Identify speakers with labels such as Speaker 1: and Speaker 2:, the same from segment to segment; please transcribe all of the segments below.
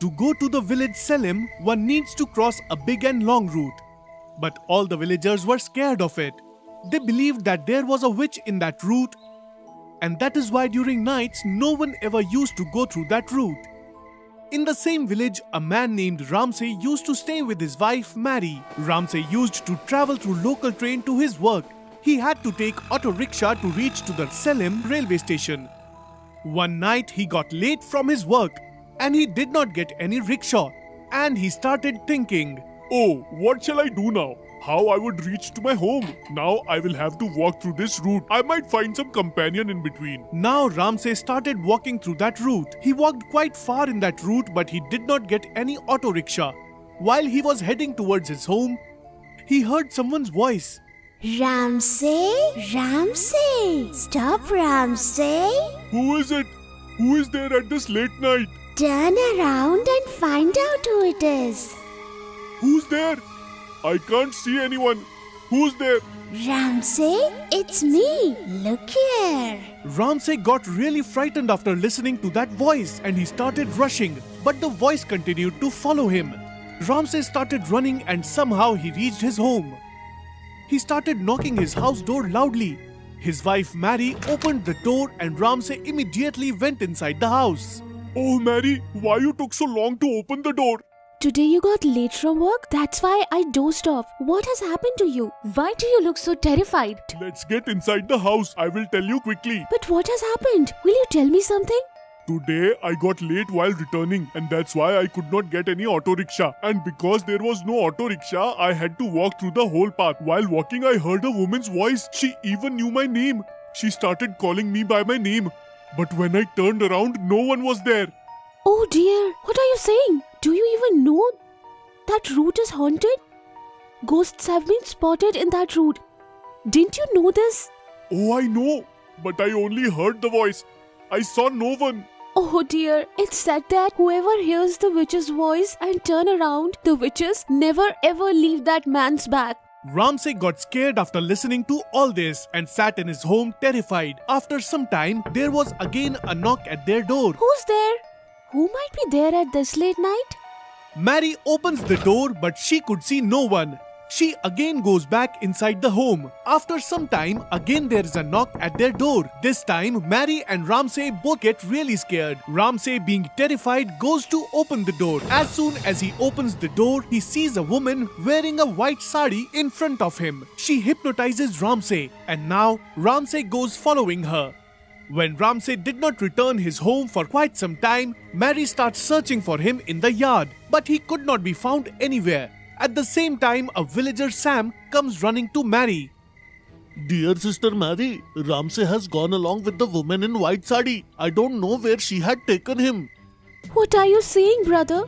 Speaker 1: To go to the village Selim, one needs to cross a big and long route. But all the villagers were scared of it. They believed that there was a witch in that route, and that is why during nights no one ever used to go through that route. In the same village, a man named Ramsay used to stay with his wife Mary. Ramsay used to travel through local train to his work. He had to take auto rickshaw to reach to the Selim railway station. One night he got late from his work and he did not get any rickshaw, and he started thinking,
Speaker 2: Oh, what shall I do now? How I would reach to my home? Now I will have to walk through this route. I might find some companion in between.
Speaker 1: Now Ramsay started walking through that route. He walked quite far in that route, but he did not get any auto rickshaw. While he was heading towards his home, he heard someone's voice.
Speaker 3: Ramsay? Ramsay! Stop, Ramsay!
Speaker 2: Who is it? Who is there at this late night?
Speaker 3: Turn around and find out who it is.
Speaker 2: Who's there? I can't see anyone. Who's there?
Speaker 3: Ramsay, it's me. Look here.
Speaker 1: Ramsay got really frightened after listening to that voice and he started rushing, but the voice continued to follow him. Ramsay started running and somehow he reached his home. He started knocking his house door loudly. His wife Mary opened the door and Ramsay immediately went inside the house.
Speaker 2: Oh, Mary, why you took so long to open the door?
Speaker 4: Today you got late from work? That's why I dozed off. What has happened to you? Why do you look so terrified?
Speaker 2: Let's get inside the house. I will tell you quickly.
Speaker 4: But what has happened? Will you tell me something?
Speaker 2: Today I got late while returning and that's why I could not get any auto rickshaw. And because there was no auto rickshaw, I had to walk through the whole path. While walking, I heard a woman's voice. She even knew my name. She started calling me by my name. But when I turned around, no one was there.
Speaker 4: Oh dear, what are you saying? Do you even know that route is haunted? Ghosts have been spotted in that route. Didn't you know this?
Speaker 2: Oh, I know. But I only heard the voice. I saw no one.
Speaker 4: Oh dear, it's said that whoever hears the witch's voice and turn around, the witches never ever leave that man's back.
Speaker 1: Ramsay got scared after listening to all this and sat in his home terrified. After some time, there was again a knock at their door.
Speaker 4: Who's there? Who might be there at this late night?
Speaker 1: Mary opens the door but she could see no one. She again goes back inside the home. After some time, again there is a knock at their door. This time, Mary and Ramsay both get really scared. Ramsay, being terrified, goes to open the door. As soon as he opens the door, he sees a woman wearing a white sari in front of him. She hypnotizes Ramsay, and now Ramsay goes following her. When Ramsay did not return his home for quite some time, Mary starts searching for him in the yard, but he could not be found anywhere. At the same time, a villager Sam comes running to Mary.
Speaker 5: Dear sister Mary, Ramsay has gone along with the woman in white sari. I don't know where she had taken him.
Speaker 4: What are you saying, brother?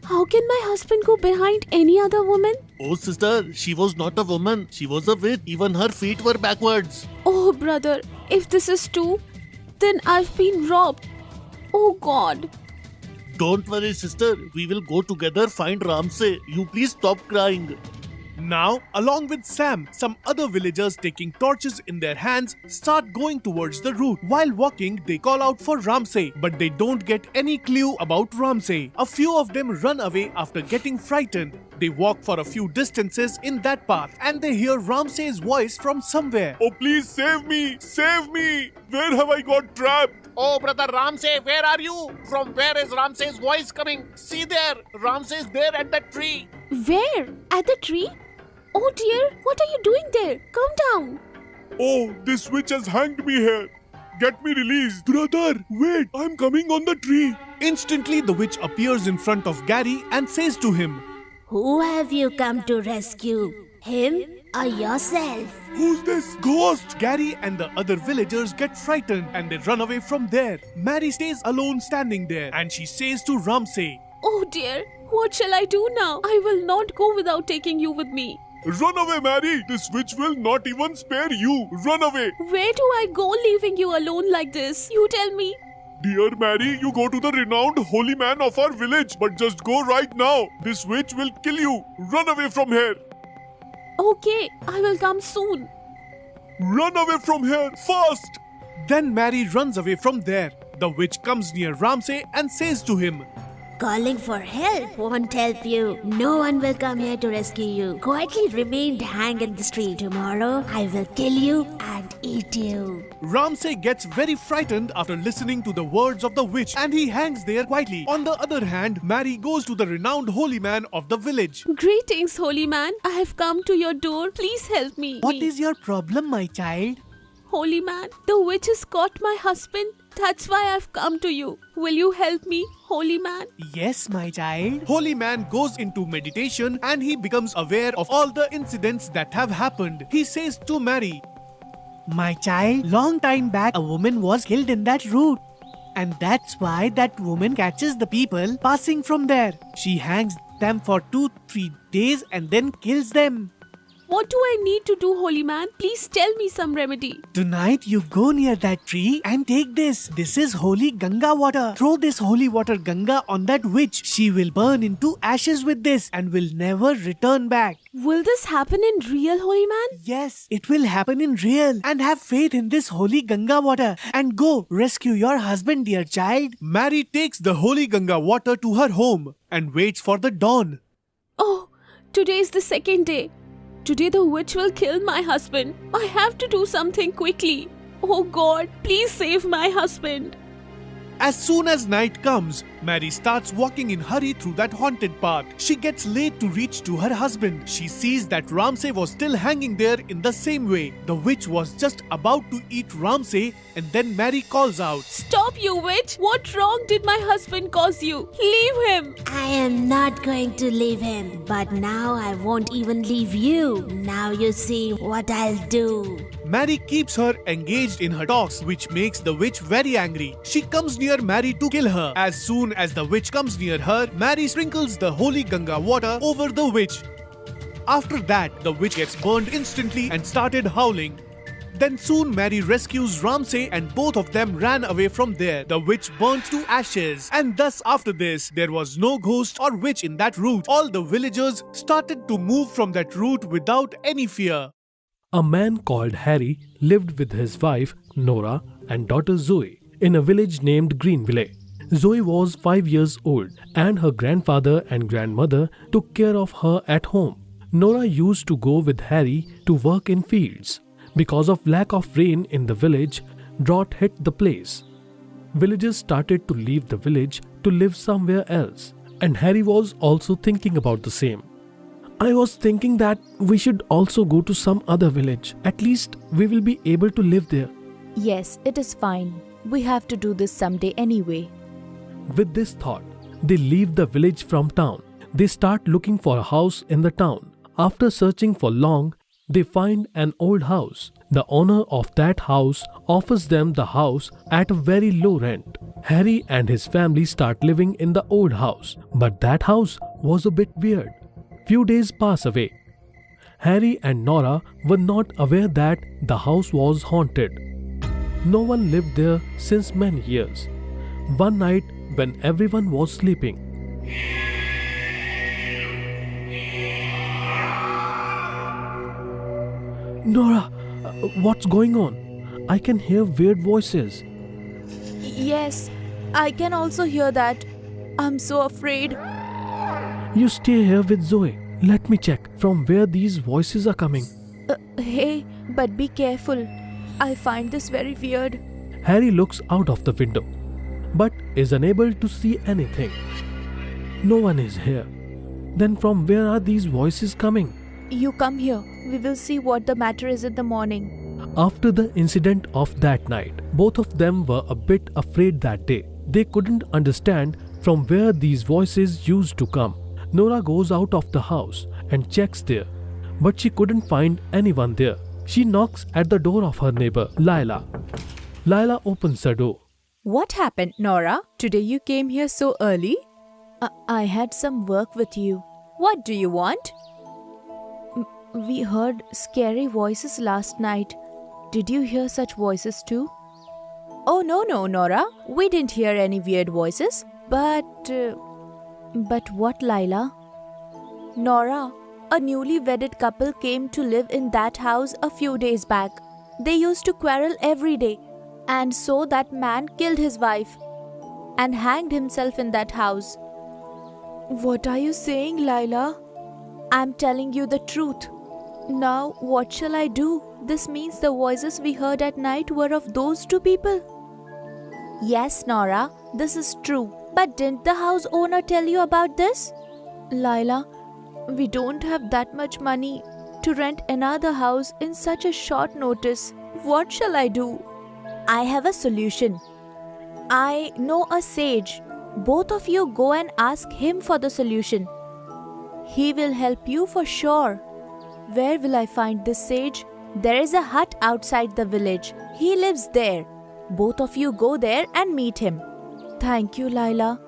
Speaker 4: How can my husband go behind any other woman?
Speaker 5: Oh sister, she was not a woman. She was a witch. Even her feet were backwards.
Speaker 4: Oh, brother, if this is true, then I've been robbed. Oh God.
Speaker 5: Don't worry sister, we will go together find Ramsay. You please stop crying.
Speaker 1: Now, along with Sam, some other villagers taking torches in their hands start going towards the route. While walking, they call out for Ramsay, but they don't get any clue about Ramsay. A few of them run away after getting frightened. They walk for a few distances in that path and they hear Ramsay's voice from somewhere.
Speaker 2: Oh, please save me! Save me! Where have I got trapped?
Speaker 6: Oh, brother Ramsay, where are you? From where is Ramsay's voice coming? See there, Ramsay is there at that tree.
Speaker 4: Where? At the tree? Oh dear, what are you doing there? Come down.
Speaker 2: Oh, this witch has hanged me here. Get me released. Brother, wait, I'm coming on the tree.
Speaker 1: Instantly, the witch appears in front of Gary and says to him,
Speaker 3: Who have you come to rescue? Him or yourself?
Speaker 2: Who's this ghost?
Speaker 1: Gary and the other villagers get frightened and they run away from there. Mary stays alone standing there and she says to Ramsay,
Speaker 4: Oh dear, what shall I do now? I will not go without taking you with me.
Speaker 2: Run away, Mary. This witch will not even spare you. Run away.
Speaker 4: Where do I go leaving you alone like this? You tell me.
Speaker 2: Dear Mary, you go to the renowned holy man of our village. But just go right now. This witch will kill you. Run away from here.
Speaker 4: Okay, I will come soon.
Speaker 2: Run away from here, fast!
Speaker 1: Then Mary runs away from there. The witch comes near Ramsay and says to him,
Speaker 3: Calling for help won't help you. No one will come here to rescue you. Quietly remain hanged in the street. Tomorrow, I will kill you and eat you.
Speaker 1: Ramsay gets very frightened after listening to the words of the witch and he hangs there quietly. On the other hand, Mary goes to the renowned holy man of the village.
Speaker 4: Greetings, holy man. I have come to your door. Please help me.
Speaker 7: What is your problem, my child?
Speaker 4: Holy man, the witch has caught my husband. That's why I've come to you. Will you help me, holy man?
Speaker 7: Yes, my child.
Speaker 1: Holy man goes into meditation and he becomes aware of all the incidents that have happened. He says to Mary,
Speaker 7: My child, long time back, a woman was killed in that route. And that's why that woman catches the people passing from there. She hangs them for 2-3 days and then kills them.
Speaker 4: What do I need to do, holy man? Please tell me some remedy.
Speaker 7: Tonight you go near that tree and take this. This is holy Ganga water. Throw this holy water Ganga on that witch. She will burn into ashes with this and will never return back.
Speaker 4: Will this happen in real, holy man?
Speaker 7: Yes, it will happen in real. And have faith in this holy Ganga water. And go rescue your husband, dear child.
Speaker 1: Mary takes the holy Ganga water to her home and waits for the dawn.
Speaker 4: Oh, today is the second day. Today the witch will kill my husband. I have to do something quickly. Oh God, please save my husband.
Speaker 1: As soon as night comes, Mary starts walking in hurry through that haunted path. She gets late to reach to her husband. She sees that Ramsay was still hanging there in the same way. The witch was just about to eat Ramsay and then Mary calls out,
Speaker 4: Stop, you witch! What wrong did my husband cause you? Leave him!
Speaker 3: I am not going to leave him, but now I won't even leave you. Now you see what I'll do.
Speaker 1: Mary keeps her engaged in her talks, which makes the witch very angry. She comes near Mary to kill her. As soon as the witch comes near her, Mary sprinkles the holy Ganga water over the witch. After that, the witch gets burned instantly and started howling. Then soon Mary rescues Ramsay and both of them ran away from there. The witch burnt to ashes. And thus after this, there was no ghost or witch in that route. All the villagers started to move from that route without any fear.
Speaker 8: A man called Harry lived with his wife Nora and daughter Zoe in a village named Greenville. Zoe was 5 years old and her grandfather and grandmother took care of her at home. Nora used to go with Harry to work in fields. Because of lack of rain in the village, drought hit the place. Villagers started to leave the village to live somewhere else, and Harry was also thinking about the same. I was thinking that we should also go to some other village. At least we will be able to live there.
Speaker 9: Yes, it is fine. We have to do this someday anyway.
Speaker 8: With this thought, they leave the village from town. They start looking for a house in the town. After searching for long, they find an old house. The owner of that house offers them the house at a very low rent. Harry and his family start living in the old house, but that house was a bit weird. Few days pass away. Harry and Nora were not aware that the house was haunted. No one lived there since many years. One night, when everyone was sleeping, Nora, what's going on? I can hear weird voices.
Speaker 9: Yes, I can also hear that. I'm so afraid.
Speaker 8: You stay here with Zoe. Let me check from where these voices are coming.
Speaker 9: Hey, but be careful. I find this very weird.
Speaker 8: Harry looks out of the window, but is unable to see anything. No one is here. Then from where are these voices coming?
Speaker 9: You come here. We will see what the matter is in the morning.
Speaker 8: After the incident of that night, both of them were a bit afraid that day. They couldn't understand from where these voices used to come. Nora goes out of the house and checks there, but she couldn't find anyone there. She knocks at the door of her neighbor, Lila. Lila opens the door.
Speaker 10: What happened, Nora? Today you came here so early?
Speaker 9: I had some work with you.
Speaker 10: What do you want?
Speaker 9: We heard scary voices last night. Did you hear such voices too?
Speaker 10: Oh, no, Nora. We didn't hear any weird voices. But
Speaker 9: what, Lila?
Speaker 10: Nora, a newly wedded couple came to live in that house a few days back. They used to quarrel every day. And so that man killed his wife and hanged himself in that house. What are you saying, Laila? I'm telling you the truth. Now, what shall I do? This means the voices we heard at night were of those two people. Yes, Nora, this is true. But didn't the house owner tell you about this? Laila, we don't have that much money to rent another house in such a short notice. What shall I do? I have a solution. I know a sage. Both of you go and ask him for the solution. He will help you for sure. Where will I find this sage? There is a hut outside the village. He lives there. Both of you go there and meet him. Thank you, Laila.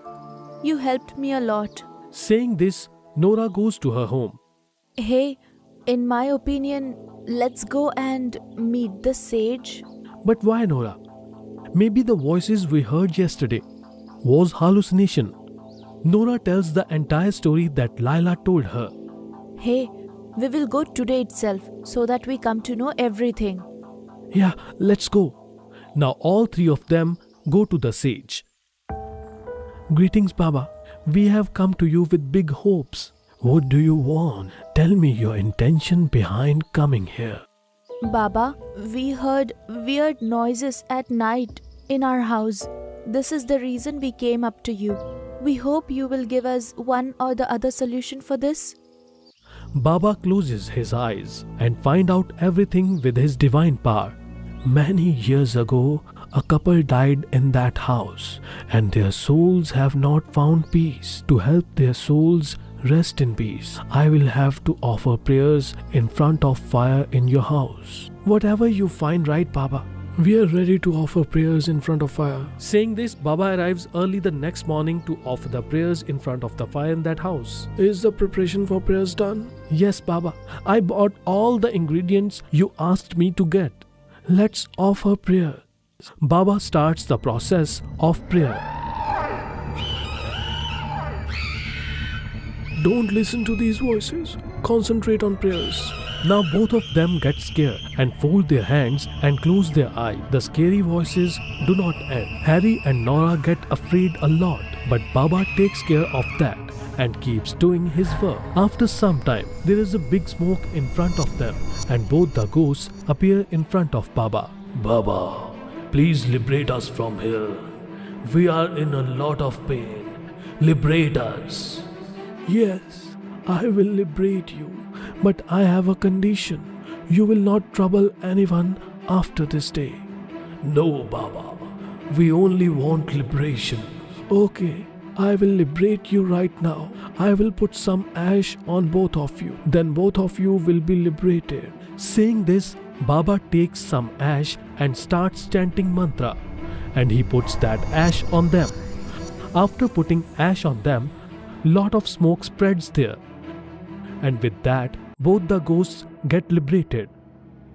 Speaker 10: You helped me a lot.
Speaker 8: Saying this, Nora goes to her home.
Speaker 10: Hey, in my opinion, let's go and meet the sage.
Speaker 8: But why, Nora? Maybe the voices we heard yesterday was hallucination. Nora tells the entire story that Laila told her.
Speaker 10: Hey, we will go today itself so that we come to know everything.
Speaker 8: Yeah, let's go. Now all three of them go to the sage. Greetings, Baba. We have come to you with big hopes. What do you want? Tell me your intention behind coming here.
Speaker 10: Baba, we heard weird noises at night in our house. This is the reason we came up to you. We hope you will give us one or the other solution for this.
Speaker 8: Baba closes his eyes and find out everything with his divine power. Many years ago, a couple died in that house, and their souls have not found peace. To help their souls rest in peace, I will have to offer prayers in front of fire in your house. Whatever you find right, Baba. We are ready to offer prayers in front of fire. Saying this, Baba arrives early the next morning to offer the prayers in front of the fire in that house. Is the preparation for prayers done? Yes, Baba. I bought all the ingredients you asked me to get. Let's offer prayer. Baba starts the process of prayer. Don't listen to these voices. Concentrate on prayers. Now both of them get scared and fold their hands and close their eyes. The scary voices do not end. Harry and Nora get afraid a lot, but Baba takes care of that and keeps doing his work. After some time, there is a big smoke in front of them, and both the ghosts appear in front of Baba. Baba, please liberate us from here. We are in a lot of pain. Liberate us. Yes, I will liberate you, but I have a condition. You will not trouble anyone after this day. No, Baba. We only want liberation. Okay, I will liberate you right now. I will put some ash on both of you. Then both of you will be liberated. Saying this, Baba takes some ash and starts chanting mantra, and he puts that ash on them. After putting ash on them, lot of smoke spreads there, and with that, both the ghosts get liberated.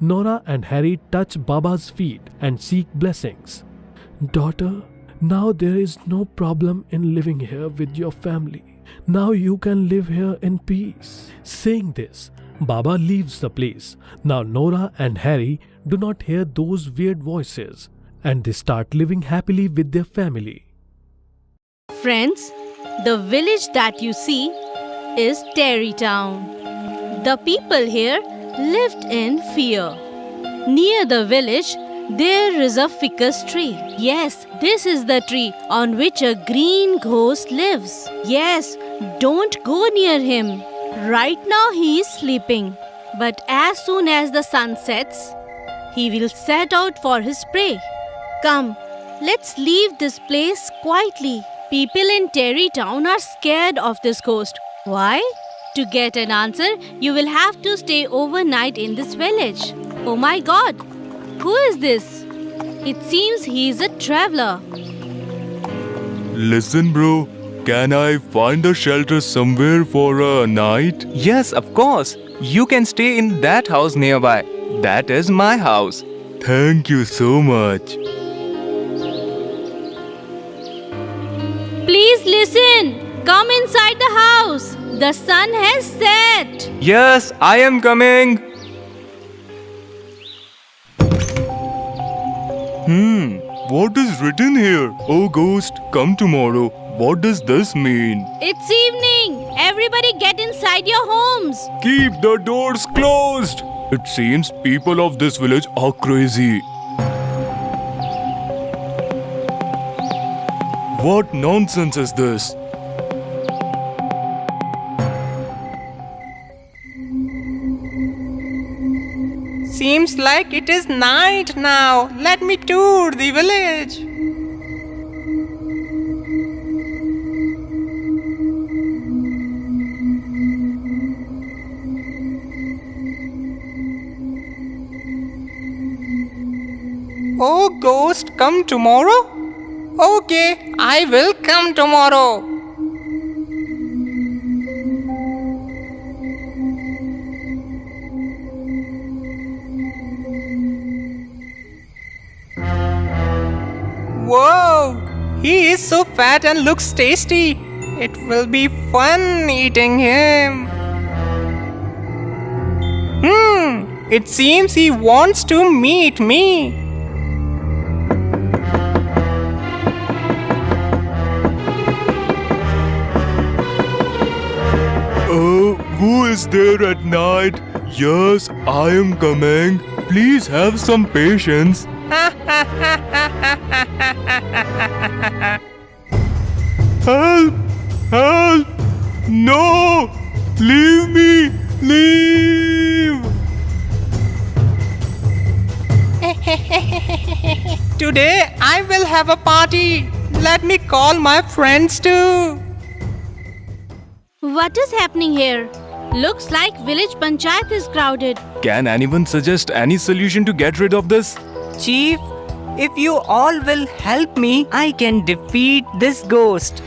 Speaker 8: Nora and Harry touch Baba's feet and seek blessings. Daughter, now there is no problem in living here with your family. Now you can live here in peace. Saying this, Baba leaves the place. Now Nora and Harry do not hear those weird voices, and they start living happily with their family.
Speaker 11: Friends, the village that you see is Terrytown. The people here lived in fear. Near the village, there is a ficus tree. Yes, this is the tree on which a green ghost lives. Yes, don't go near him. Right now he is sleeping. But as soon as the sun sets, he will set out for his prey. Come, let's leave this place quietly. People in Terrytown are scared of this ghost. Why? To get an answer, you will have to stay overnight in this village. Oh my God! Who is this? It seems he is a traveler.
Speaker 2: Listen, bro. Can I find a shelter somewhere for a night?
Speaker 12: Yes, of course. You can stay in that house nearby. That is my house.
Speaker 2: Thank you so much.
Speaker 11: Please listen. Come inside the house. The sun has set.
Speaker 12: Yes, I am coming.
Speaker 2: What is written here? Oh ghost, come tomorrow.
Speaker 12: What does this mean?
Speaker 11: It's evening. Everybody get inside your homes.
Speaker 12: Keep the doors closed. It seems people of this village are crazy. What nonsense is this?
Speaker 13: Seems like it is night now. Let me tour the village. Oh, ghost, come tomorrow? Okay, I will come tomorrow. Whoa! He is so fat and looks tasty. It will be fun eating him. It seems he wants to meet me.
Speaker 12: Who is there at night? Yes, I am coming. Please have some patience. Help! Help! No! Leave me! Leave!
Speaker 13: Today I will have a party. Let me call my friends too.
Speaker 11: What is happening here? Looks like village panchayat is crowded.
Speaker 12: Can anyone suggest any solution to get rid of this?
Speaker 13: Chief, if you all will help me, I can defeat this ghost.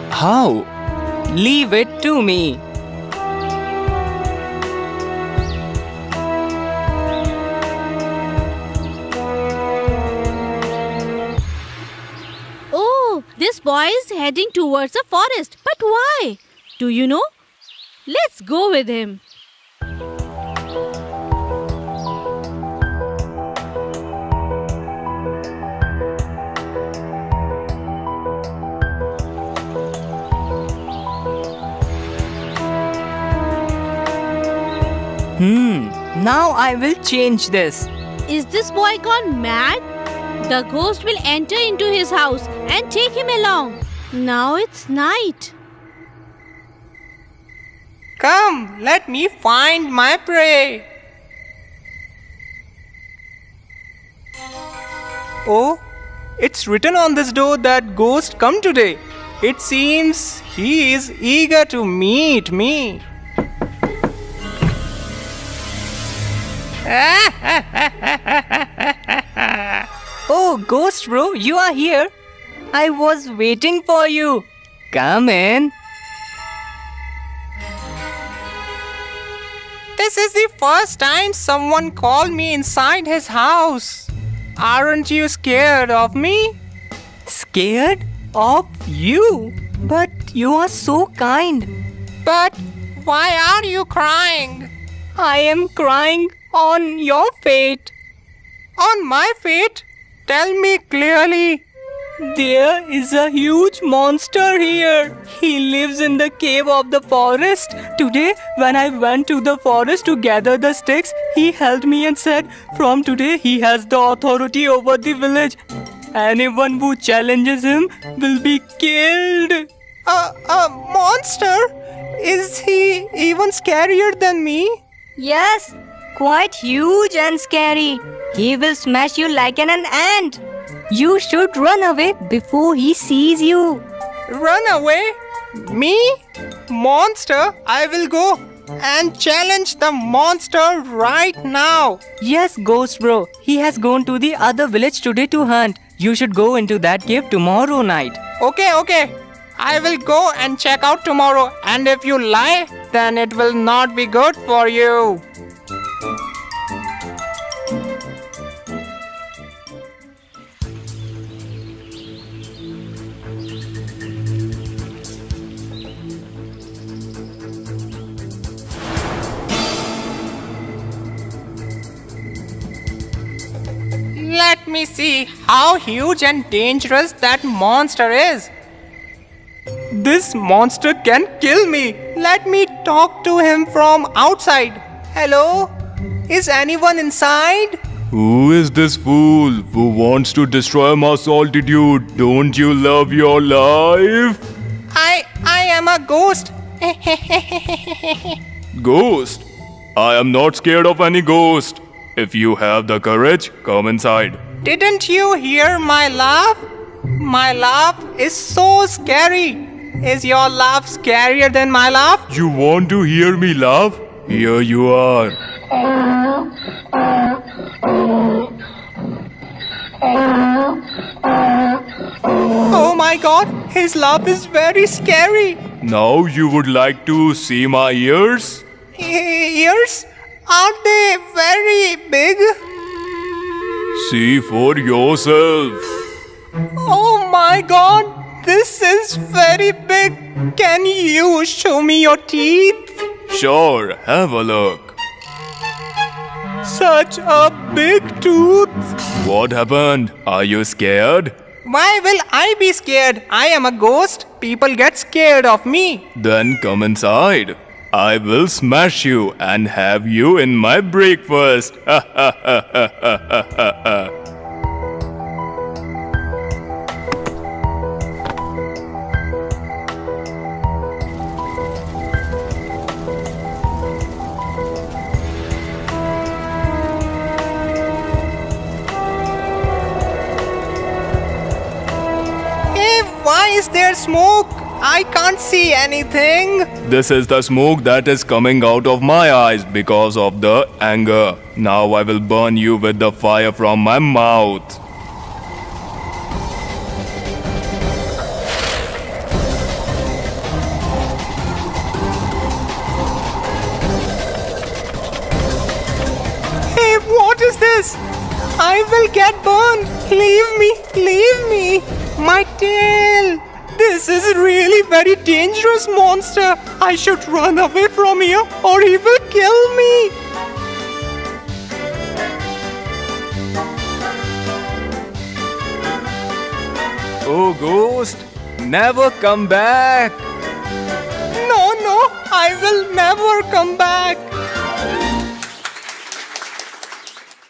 Speaker 12: How?
Speaker 13: Leave it to me.
Speaker 11: Oh, this boy is heading towards a forest. But why? Do you know? Let's go with him.
Speaker 13: Now I will change this.
Speaker 11: Is this boy gone mad? The ghost will enter into his house and take him along. Now it's night.
Speaker 13: Come, let me find my prey. Oh, it's written on this door that ghost come today. It seems he is eager to meet me. Oh, ghost bro, you are here. I was waiting for you. Come in. This is the first time someone called me inside his house. Aren't you scared of me? Scared of you? But you are so kind. But why are you crying? I am crying on your fate. On my fate? Tell me clearly. There is a huge monster here. He lives in the cave of the forest. Today, when I went to the forest to gather the sticks, he held me and said, from today he has the authority over the village. Anyone who challenges him will be killed. A monster? Is he even scarier than me?
Speaker 10: Yes, quite huge and scary. He will smash you like an ant. You should run away before he sees you.
Speaker 13: Run away? Me? Monster? I will go and challenge the monster right now. Yes, Ghost Bro. He has gone to the other village today to hunt. You should go into that cave tomorrow night. Okay. I will go and check out tomorrow. And if you lie, then it will not be good for you. Let me see how huge and dangerous that monster is. This monster can kill me. Let me talk to him from outside. Hello? Is anyone inside?
Speaker 12: Who is this fool who wants to destroy my solitude? Don't you love your life?
Speaker 13: I am a ghost.
Speaker 12: Ghost? I am not scared of any ghost. If you have the courage, come inside.
Speaker 13: Didn't you hear my laugh? My laugh is so scary. Is your laugh scarier than my laugh?
Speaker 12: You want to hear me laugh? Here you are.
Speaker 13: Oh my god, his laugh is very scary.
Speaker 12: Now you would like to see my ears?
Speaker 13: Ears? Are they very big?
Speaker 12: See for yourself.
Speaker 13: Oh my god, this is very big. Can you show me your teeth?
Speaker 12: Sure, have a look.
Speaker 13: Such a big tooth.
Speaker 12: What happened? Are you scared?
Speaker 13: Why will I be scared? I am a ghost. People get scared of me.
Speaker 12: Then come inside. I will smash you and have you in my breakfast.
Speaker 13: Hey, why is there smoke? I can't see anything.
Speaker 12: This is the smoke that is coming out of my eyes because of the anger. Now I will burn you with the fire from my mouth.
Speaker 13: Hey, what is this? I will get burned. Leave me. My tail. This is really very dangerous monster. I should run away from here or he will kill me.
Speaker 12: Oh, ghost, never come back.
Speaker 13: No, I will never come back.